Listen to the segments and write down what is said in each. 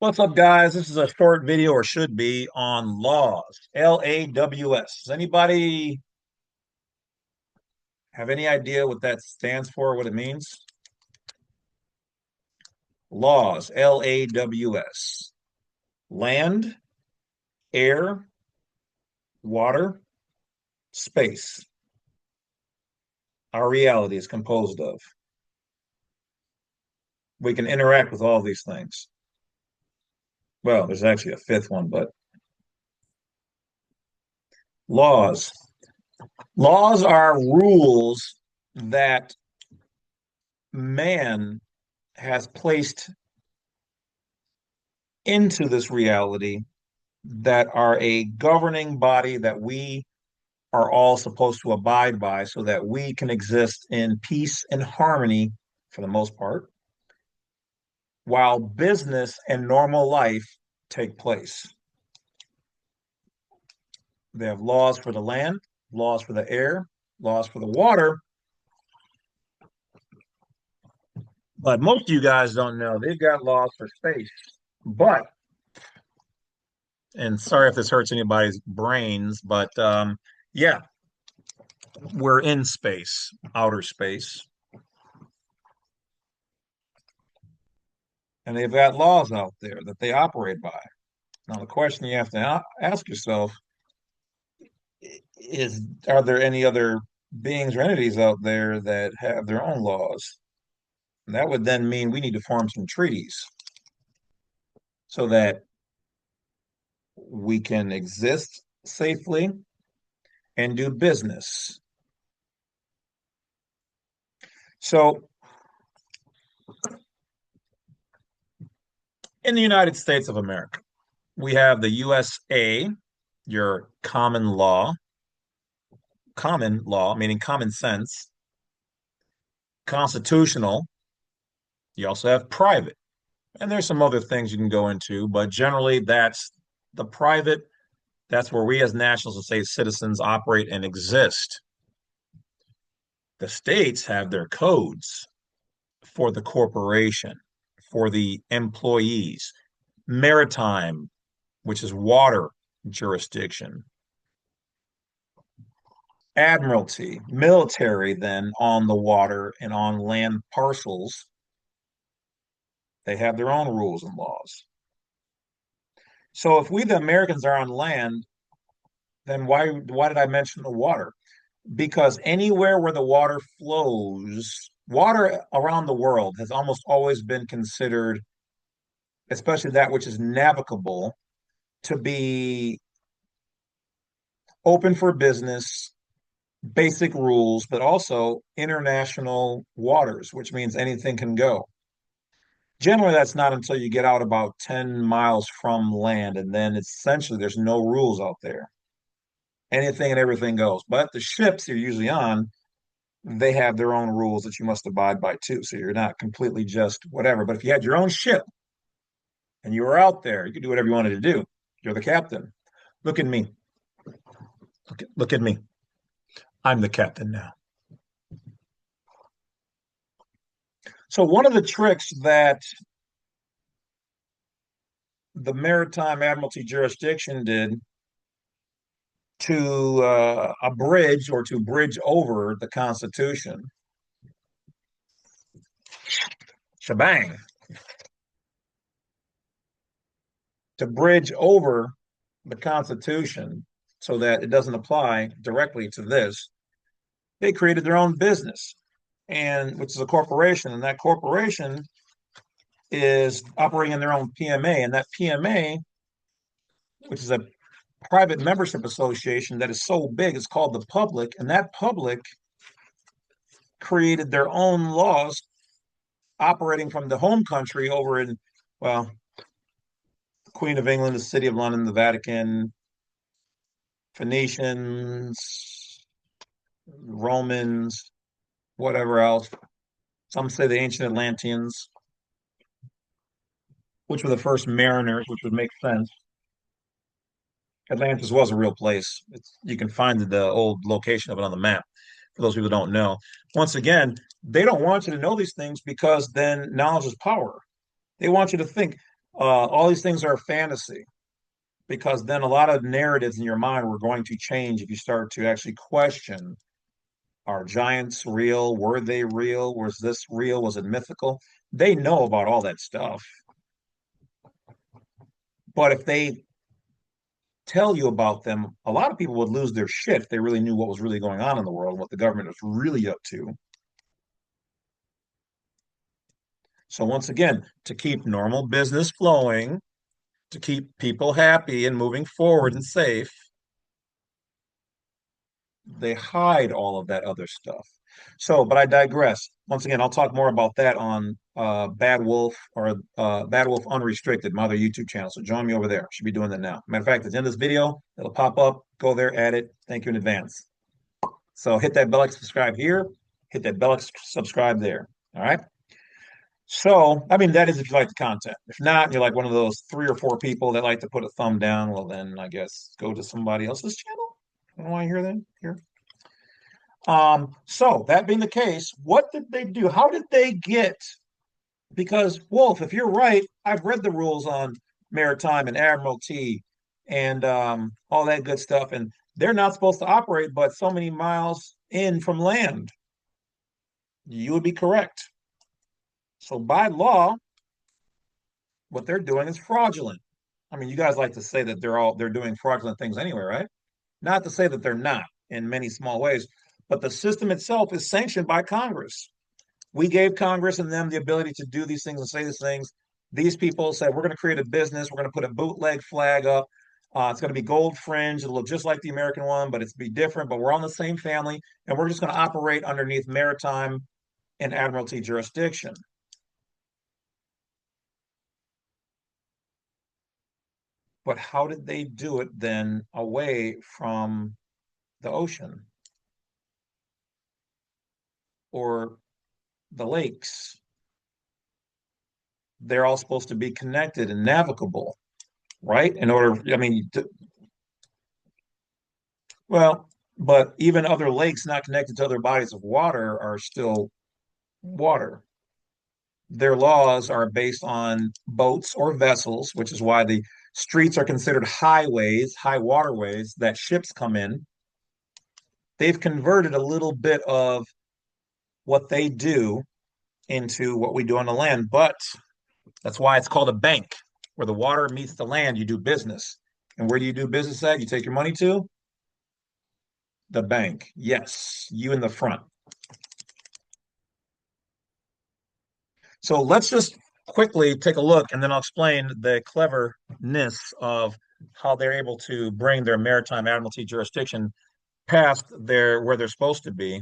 What's up, guys? This is a short video, or should be, on laws. L.A.W.S. Does anybody have any idea what that stands for, what it means? Laws, L.A.W.S. Land, air, water, space. Our reality is composed of. We can interact with all these things. Well, there's actually a fifth one, but laws. Laws are rules that man has placed into this reality that are a governing body that we are all supposed to abide by so that we can exist in peace and harmony for the most part, while business and normal life take place. They have laws for the land, laws for the air, laws for the water. But most of you guys don't know they've got laws for space. But, and sorry if this hurts anybody's brains, but yeah, we're in space, outer space, and they've got laws out there that they operate by. Now, the question you have to ask yourself is, are there any other beings or entities out there that have their own laws? And that would then mean we need to form some treaties so that we can exist safely and do business. So, in the United States of America, we have the U.S.A, your common law, meaning common sense, constitutional. You also have private. And there's some other things you can go into, but generally that's the private. That's where we as nationals and state citizens operate and exist. The states have their codes for the corporation, for the employees. Maritime, which is water jurisdiction. Admiralty, military, then on the water and on land parcels. They have their own rules and laws. So if we, the Americans, are on land, then why did I mention the water? Because anywhere where the water flows, water around the world has almost always been considered, especially that which is navigable, to be open for business, basic rules, but also international waters, which means anything can go. Generally, that's not until you get out about 10 miles from land, and then essentially there's no rules out there. Anything and everything goes. But the ships you're usually on, they have their own rules that you must abide by too. So you're not completely just whatever. But if you had your own ship and you were out there, you could do whatever you wanted to do. You're the captain. Look at me. Look at me. I'm the captain now. So one of the tricks that the Maritime Admiralty jurisdiction did to abridge or to bridge over the Constitution, shebang, to bridge over the Constitution so that it doesn't apply directly to this, they created their own business, and which is a corporation, and that corporation is operating in their own PMA, and that PMA, which is a private membership association that is so big, it's called the public, and that public created their own laws operating from the home country over in, well, Queen of England, the City of London, the Vatican, Phoenicians, Romans, whatever else. Some say the ancient Atlanteans, which were the first mariners, which would make sense. Atlantis was a real place. You can find the old location of it on the map for those people who don't know. Once again, they don't want you to know these things because then knowledge is power. They want you to think, All these things are fantasy because then a lot of narratives in your mind were going to change if you start to actually question, are giants real? Were they real? Was this real? Was it mythical? They know about all that stuff. But if they tell you about them, a lot of people would lose their shit if they really knew what was really going on in the world and what the government was really up to. So once again, to keep normal business flowing, to keep people happy and moving forward and safe, they hide all of that other stuff. So, but I digress. Once again, I'll talk more about that on Badwolf or Badwolf Unrestricted, my other YouTube channel. So join me over there. Should be doing that now. Matter of fact, at the end of this video, it'll pop up. Go there, add it. Thank you in advance. So hit that bell, like, subscribe here. Hit that bell, like, subscribe there. All right. So, I mean, that is if you like the content. If not, you're like one of those 3 or 4 people that like to put a thumb down. Well, then I guess go to somebody else's channel. I don't want to hear that here. So that being the case, what did they do? How did they get? Because Wolf, if you're right, I've read the rules on maritime and admiralty and all that good stuff, and they're not supposed to operate but so many miles in from land. You would be correct. So by law, what they're doing is fraudulent. I mean, you guys like to say that they're doing fraudulent things anyway, right? Not to say that they're not in many small ways, but the system itself is sanctioned by Congress. We gave Congress and them the ability to do these things and say these things. These people said, we're going to create a business. We're going to put a bootleg flag up. It's going to be gold fringe. It'll look just like the American one, but it's be different. But we're on the same family, and we're just going to operate underneath maritime and admiralty jurisdiction. But how did they do it then away from the ocean or the lakes? They're all supposed to be connected and navigable, right? In order, I mean, well, but even other lakes not connected to other bodies of water are still water. Their laws are based on boats or vessels, which is why the streets are considered highways, high waterways that ships come in. They've converted a little bit of what they do into what we do on the land, but that's why it's called a bank, where the water meets the land, you do business. And where do you do business at? You take your money to the bank. Yes, you in the front. So let's just quickly take a look and then I'll explain the cleverness of how they're able to bring their maritime admiralty jurisdiction past their where they're supposed to be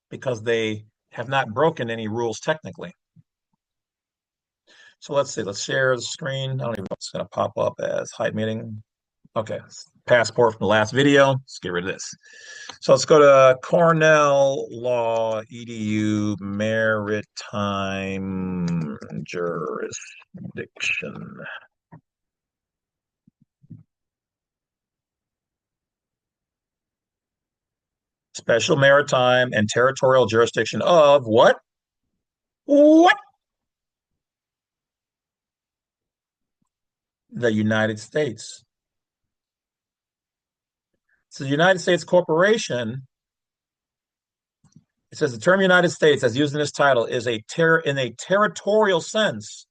because they have not broken any rules technically. So let's see, let's share the screen. I don't even know if it's going to pop up as hide meeting. Okay, passport from the last video. Let's get rid of this. So let's go to Cornell Law EDU Maritime Jurisdiction. Special maritime and territorial jurisdiction of what? What? The United States. So the United States Corporation, it says the term United States as used in this title is in a territorial sense.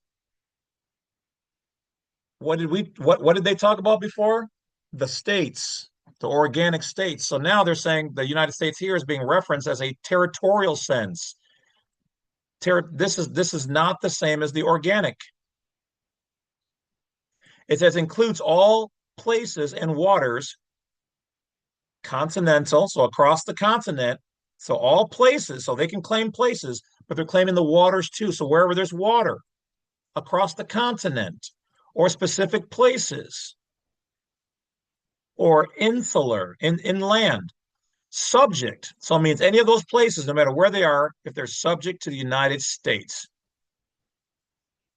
What did they talk about before? The states, the organic states. So now they're saying the United States here is being referenced as a territorial sense. This is not the same as the organic. It says includes all places and waters continental, so across the continent. So all places, so they can claim places, but they're claiming the waters too. So wherever there's water across the continent or specific places or insular inland, subject. So it means any of those places, no matter where they are, if they're subject to the United States,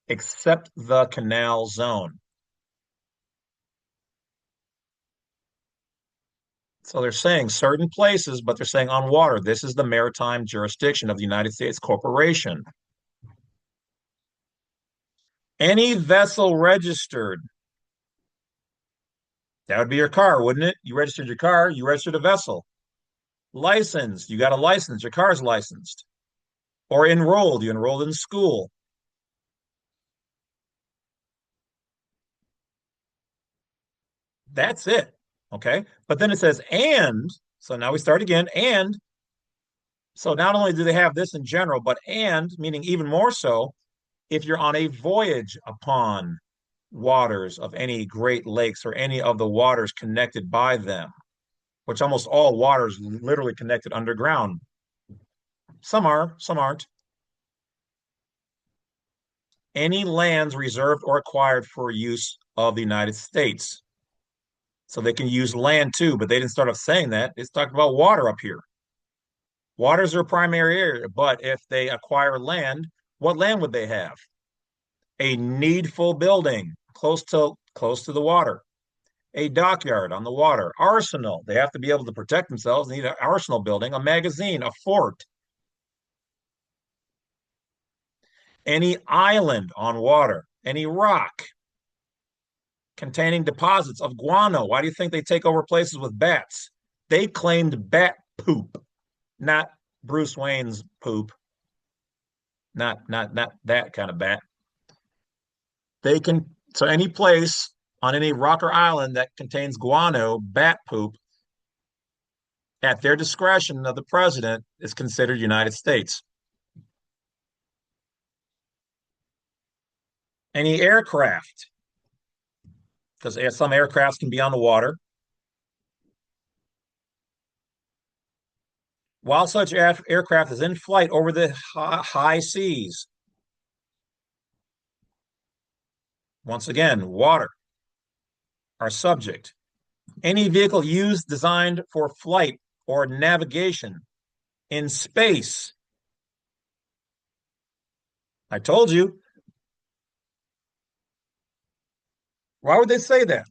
except the canal zone. So they're saying certain places, but they're saying on water. This is the maritime jurisdiction of the United States Corporation. Any vessel registered. That would be your car, wouldn't it? You registered your car, you registered a vessel. Licensed, you got a license, your car's licensed. Or enrolled, you enrolled in school. That's it. Okay. But then it says, and, so now we start again, and, so not only do they have this in general, but and, meaning even more so, if you're on a voyage upon waters of any Great Lakes or any of the waters connected by them, which almost all waters literally connected underground. Some are, some aren't. Any lands reserved or acquired for use of the United States. So they can use land too, but they didn't start off saying that. It's talked about water up here. Water is their primary area, but if they acquire land, what land would they have? A needful building close to the water, a dockyard on the water, arsenal. They have to be able to protect themselves. They need an arsenal building, a magazine, a fort, any island on water, any rock containing deposits of guano. Why do you think they take over places with bats? They claimed bat poop, not Bruce Wayne's poop, not that kind of bat. They can so any place on any rock or island that contains guano, bat poop, at their discretion of the president is considered United States. Any aircraft, because some aircrafts can be on the water. While such aircraft is in flight over the high seas, once again, water are subject. Any vehicle used designed for flight or navigation in space. I told you. Why would they say that?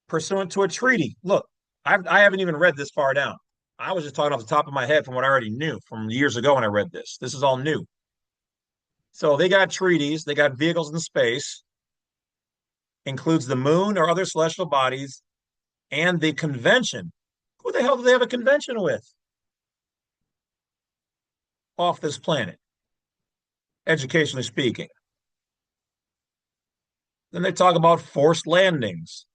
Pursuant to a treaty. Look, I haven't even read this far down. I was just talking off the top of my head from what I already knew from years ago when I read this. This is all new. So they got treaties, they got vehicles in space, includes the moon or other celestial bodies, and the convention. Who the hell do they have a convention with off this planet, educationally speaking? Then they talk about forced landings.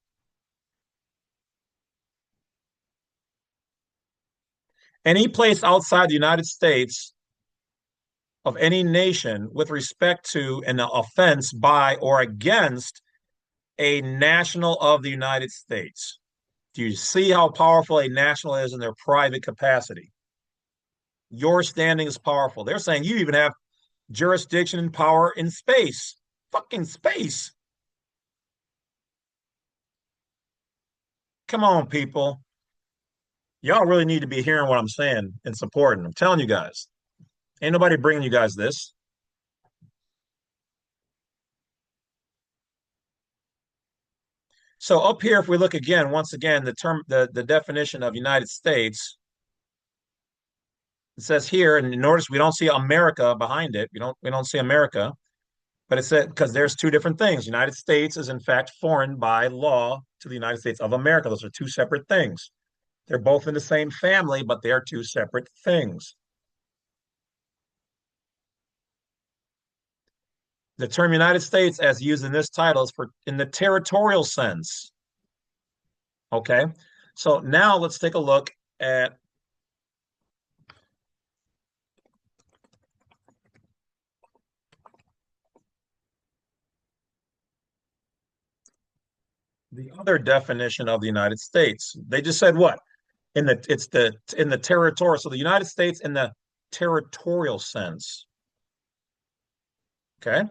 Any place outside the United States of any nation with respect to an offense by or against a national of the United States. Do you see how powerful a national is in their private capacity? Your standing is powerful. They're saying you even have jurisdiction and power in space. Fucking space. Come on, people. Y'all really need to be hearing what I'm saying and supporting. I'm telling you guys. Ain't nobody bringing you guys this. So up here, if we look again, once again, the definition of United States, it says here, and notice we don't see America behind it. We don't see America, but it said because there's two different things. United States is in fact foreign by law to the United States of America. Those are two separate things. They're both in the same family, but they are two separate things. The term United States, as used in this title, is for in the territorial sense. Okay, so now let's take a look at the other definition of the United States. They just said what? In the territorial. So the United States in the territorial sense. Okay.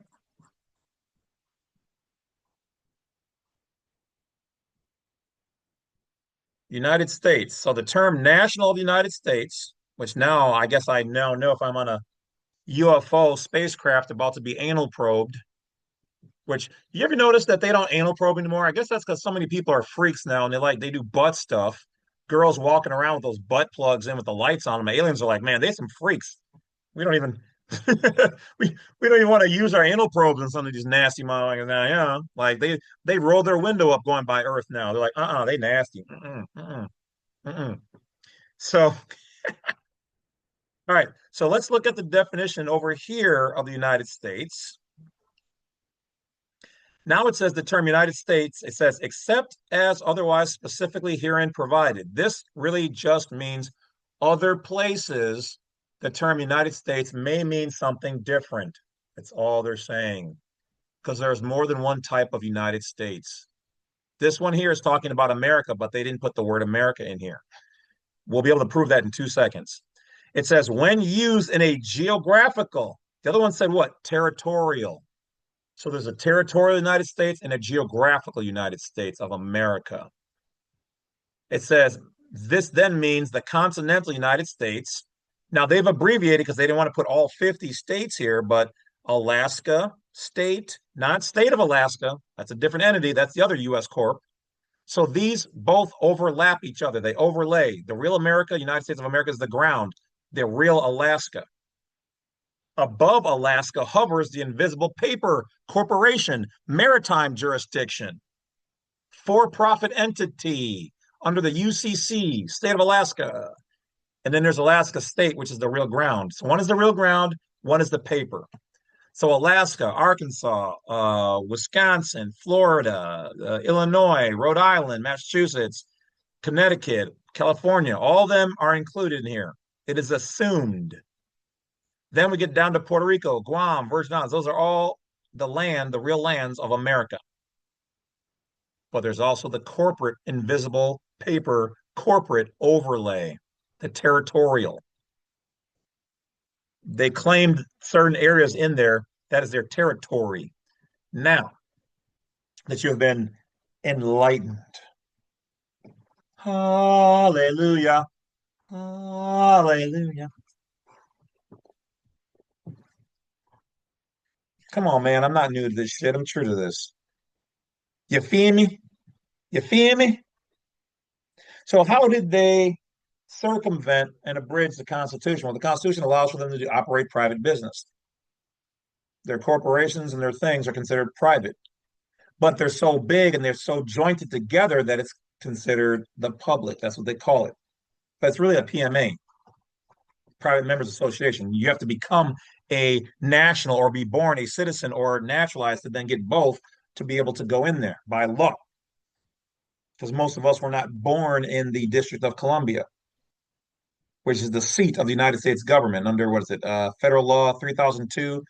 United States. So the term national of the United States, which now I guess I now know if I'm on a UFO spacecraft about to be anal probed, which you ever notice that they don't anal probe anymore? I guess that's because so many people are freaks now and they do butt stuff. Girls walking around with those butt plugs in with the lights on them. Aliens are like, man, they some freaks. We don't even We don't even want to use our anal probes in some of these nasty motherfuckers now. Yeah, like they roll their window up going by Earth now. They're like, they nasty. Mm-mm. So, all right. So let's look at the definition over here of the United States. Now it says the term United States, it says, except as otherwise specifically herein provided. This really just means other places. The term United States may mean something different. That's all they're saying, because there's more than one type of United States. This one here is talking about America, but they didn't put the word America in here. We'll be able to prove that in 2 seconds. It says, when used in a geographical, the other one said what? Territorial. So there's a territorial United States and a geographical United States of America. It says this then means the continental United States. Now they've abbreviated because they didn't want to put all 50 states here, but Alaska state, not state of Alaska. That's a different entity. That's the other U.S. Corp. So these both overlap each other. They overlay. The real America, United States of America, is the ground. The real Alaska. Above Alaska hovers the invisible paper corporation, maritime jurisdiction, for-profit entity under the U.C.C, state of Alaska. And then there's Alaska state, which is the real ground. So one is the real ground, one is the paper. So Alaska, Arkansas, Wisconsin, Florida, Illinois, Rhode Island, Massachusetts, Connecticut, California, all of them are included in here. It is assumed. Then we get down to Puerto Rico, Guam, Virgin Islands. Those are all the land, the real lands of America. But there's also the corporate invisible paper corporate overlay, the territorial. They claimed certain areas in there. That is their territory. Now that you have been enlightened, hallelujah, hallelujah. Come on, man. I'm not new to this shit. I'm true to this. You feel me? You feel me? So how did they circumvent and abridge the Constitution? Well, the Constitution allows for them to operate private business. Their corporations and their things are considered private, but they're so big and they're so jointed together that it's considered the public. That's what they call it. But it's really a PMA, private members association. You have to become a national or be born a citizen or naturalized to then get both to be able to go in there by law. Because most of us were not born in the District of Columbia, which is the seat of the United States government under what is it, Federal Law 3002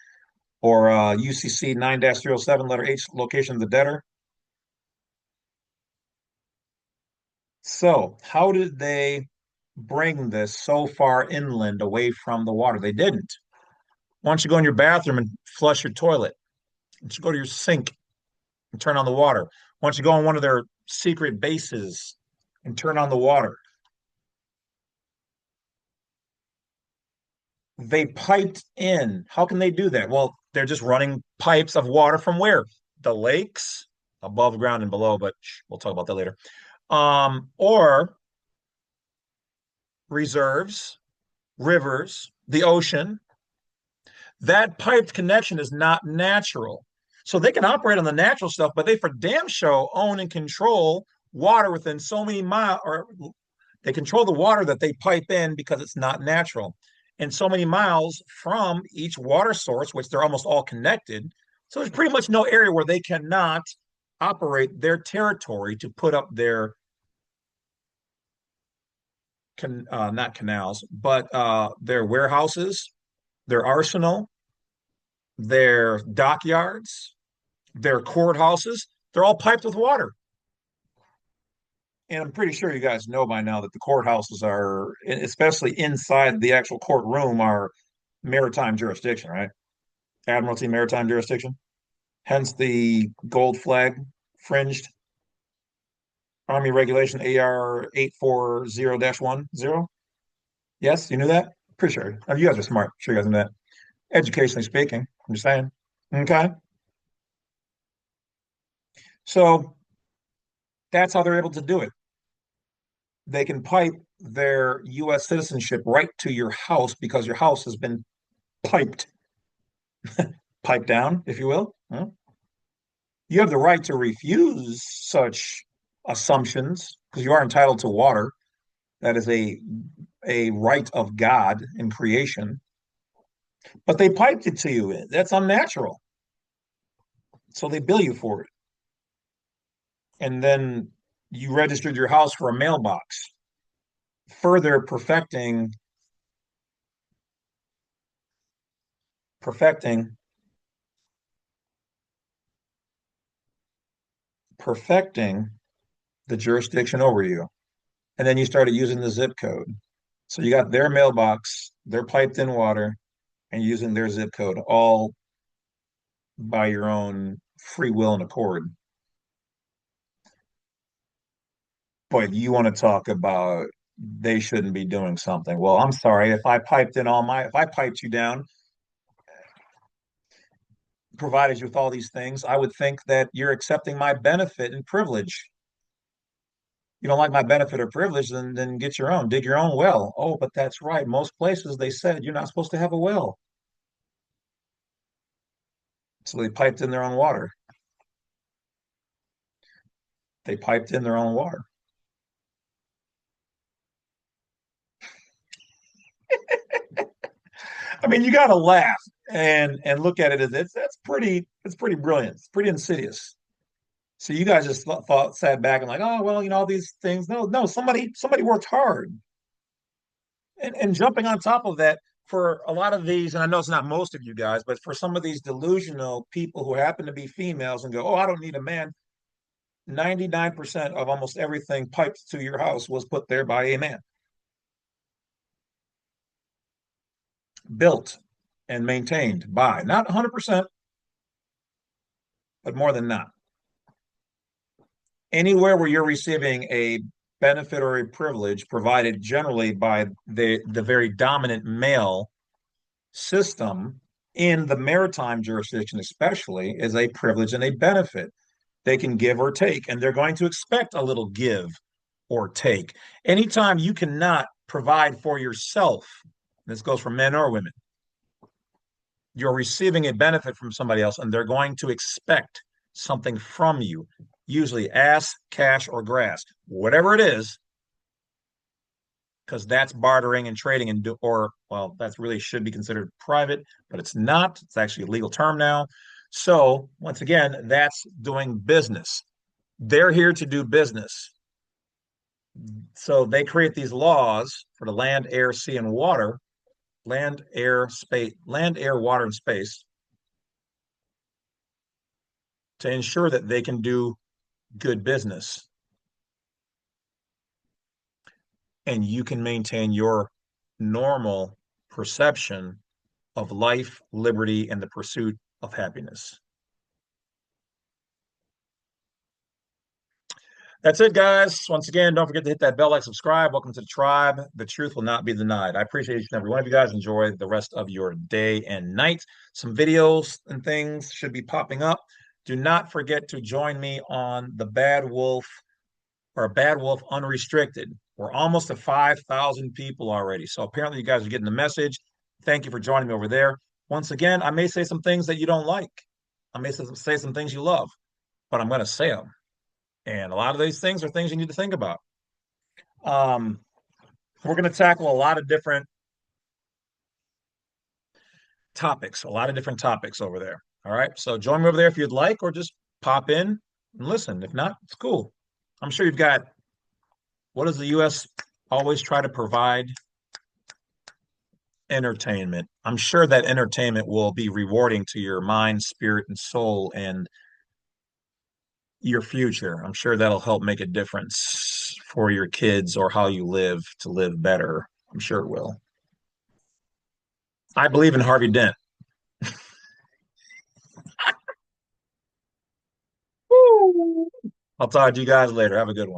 or UCC 9-307, letter H, location of the debtor. So, how did they bring this so far inland away from the water? They didn't. Why don't you go in your bathroom and flush your toilet? Why don't you go to your sink and turn on the water? Why don't you go on one of their secret bases and turn on the water? They piped in. How can they do that? Well, they're just running pipes of water from where? The lakes, above ground and below, but we'll talk about that later. Or reserves, rivers, the ocean. That piped connection is not natural. So they can operate on the natural stuff, but they for damn show own and control water within so many miles, or they control the water that they pipe in because it's not natural. And so many miles from each water source, which they're almost all connected. So there's pretty much no area where they cannot operate their territory to put up their not canals, but their warehouses, their arsenal, their dockyards, their courthouses. They're all piped with water. And I'm pretty sure you guys know by now that the courthouses are, especially inside the actual courtroom, are maritime jurisdiction, right? Admiralty maritime jurisdiction. Hence the gold flag fringed Army Regulation AR 840-10. Yes, you knew that? Pretty sure. You guys are smart. Sure you guys knew that. Educationally speaking, I'm just saying. Okay. So that's how they're able to do it. They can pipe their U.S. citizenship right to your house because your house has been piped, piped down, if you will. Huh? You have the right to refuse such assumptions because you are entitled to water. That is a right of God in creation. But they piped it to you. That's unnatural. So they bill you for it. And then you registered your house for a mailbox, further perfecting, perfecting the jurisdiction over you. And then you started using the zip code. So you got their mailbox, their piped in water, and using their zip code all by your own free will and accord. But you want to talk about they shouldn't be doing something. Well, I'm sorry if I piped you down, provided you with all these things, I would think that you're accepting my benefit and privilege. You don't like my benefit or privilege, then get your own, dig your own well. Oh, but that's right. Most places they said you're not supposed to have a well. So they piped in their own water. They piped in their own water. I mean, you got to laugh and look at it as it's pretty brilliant. It's pretty insidious. So you guys just sat back and like, oh well, all these things. No, somebody worked hard, and jumping on top of that for a lot of these, and I know it's not most of you guys, but for some of these delusional people who happen to be females and go, oh, I don't need a man. 99% of almost everything piped to your house was put there by a man, built and maintained by not 100%, but more than not. Anywhere where you're receiving a benefit or a privilege provided generally by the very dominant male system in the maritime jurisdiction, especially, is a privilege and a benefit. They can give or take, and they're going to expect a little give or take. Anytime you cannot provide for yourself, this goes for men or women, you're receiving a benefit from somebody else, and they're going to expect something from you, usually ass, cash, or grass, whatever it is, because that's bartering and trading or well, that's really should be considered private, but it's not. It's actually a legal term now. So once again, that's doing business. They're here to do business. So they create these laws for the land, air, sea, and water, land, air, water, and space to ensure that they can do good business and you can maintain your normal perception of life, liberty, and the pursuit of happiness. That's it, guys. Once again, don't forget to hit that bell, like, subscribe. Welcome to the tribe. The truth will not be denied. I appreciate each and every one of you guys. Enjoy the rest of your day and night. Some videos and things should be popping up. Do not forget to join me on the Badwolf or Badwolf Unrestricted. We're almost at 5,000 people already. So apparently you guys are getting the message. Thank you for joining me over there. Once again, I may say some things that you don't like. I may say some things you love, but I'm going to say them. And a lot of these things are things you need to think about. Um, we're going to tackle a lot of different topics, a lot of different topics over there. All right. So join me over there if you'd like, or just pop in and listen. If not, it's cool. I'm sure you've got what does the U.S. always try to provide? Entertainment. I'm sure that entertainment will be rewarding to your mind, spirit, and soul and your future. I'm sure that'll help make a difference for your kids or how you live to live better. I'm sure it will. I believe in Harvey Dent. Woo! I'll talk to you guys later. Have a good one.